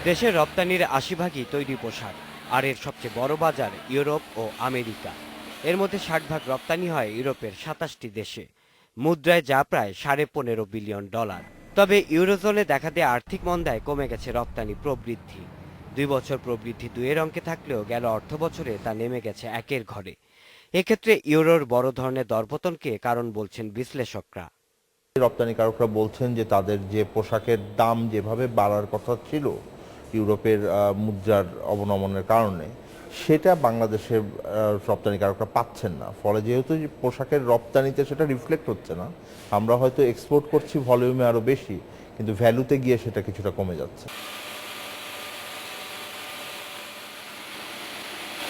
দেশের রপ্তানির ৮০% তৈরি পোশাক, আর এর সবচেয়ে বড় বাজার ইউরোপ ও আমেরিকা। এর মধ্যে ৬০% রপ্তানি হয় ইউরোপের ২৭টি দেশে, মুদ্রায় যা প্রায় $১৫ বিলিয়ন। তবে ইউরোজোনে দেখা দেয়া আর্থিক মন্দায় কমে গেছে রপ্তানি প্রবৃদ্ধি। ২ বছর প্রবৃদ্ধি ২-এর অঙ্কে থাকলেও গেল অর্থবছরে তা নেমে গেছে ১-এর ঘরে। এক্ষেত্রে ইউরোর বড় ধরনের দরপতনকে কারণ বলছেন বিশ্লেষকরা। রপ্তানিকারকরা বলছেন যে তাদের যে পোশাকের দাম যেভাবে বাড়ার কথা ছিল ইউরোপের মুদ্রার অবনমনের কারণে, সেটা বাংলাদেশের রপ্তানিকারকরা পাচ্ছেন না। ফলে যেহেতু পোশাকের রপ্তানিতে সেটা রিফ্লেক্ট হচ্ছে না, আমরা হয়তো এক্সপোর্ট করছি ভলিউমে আরও বেশি, কিন্তু ভ্যালুতে গিয়ে সেটা কিছুটা কমে যাচ্ছে।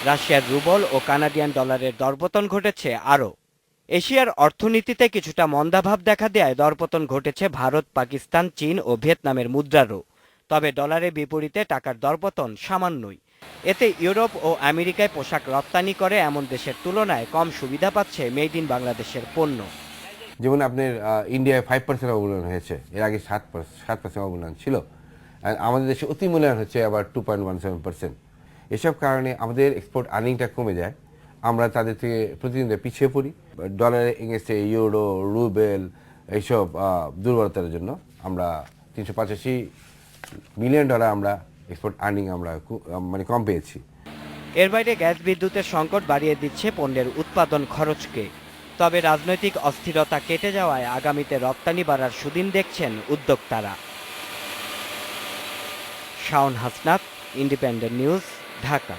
রাশিয়ার রুবল ও কানাডিয়ান ডলারের দরপতন ঘটেছে আরও। এশিয়ার অর্থনীতিতে কিছুটা মন্দাভাব দেখা দেয়ায় দরপতন ঘটেছে ভারত, পাকিস্তান, চীন ও ভিয়েতনামের মুদ্রারও। তবে ডলারের বিপরীতে টাকার দরপতন সামান্যই। এতে ইউরোপ ও আমেরিকায় পোশাক রপ্তানি করে এমন দেশের তুলনায় কম সুবিধা পাচ্ছে মেড ইন বাংলাদেশের পণ্য। যেমন আপনার ইন্ডিয়ায় 5% অবমূল্যায়ন হয়েছে, এর আগে 7% অবমূল্যায়ন ছিল। আর আমাদের দেশে অতি মূল্যায়ন হচ্ছে আবার 2.17%। এসব কারণে আমাদের এক্সপোর্ট আর্নিংটা কমে যায়, আমরা তাদের থেকে প্রতিদিন পিছিয়ে পড়ি। ডলারের এগেইনস্টে ইউরো, রুবেল এইসব দুর্বলতার জন্য আমরা $385 মিলিয়ন আমরা এক্সপোর্ট আর্নিং আমরা মানে কম পেয়েছি। এর বাইরে গ্যাস বিদ্যুতের সংকট বাড়িয়ে দিচ্ছে পণ্যের উৎপাদন খরচকে। তবে রাজনৈতিক অস্থিরতা কেটে যাওয়ায় আগামীতে রপ্তানি বাড়ার সুদিন দেখছেন উদ্যোক্তারা। Shaon Hasnat, independent news, Dhaka.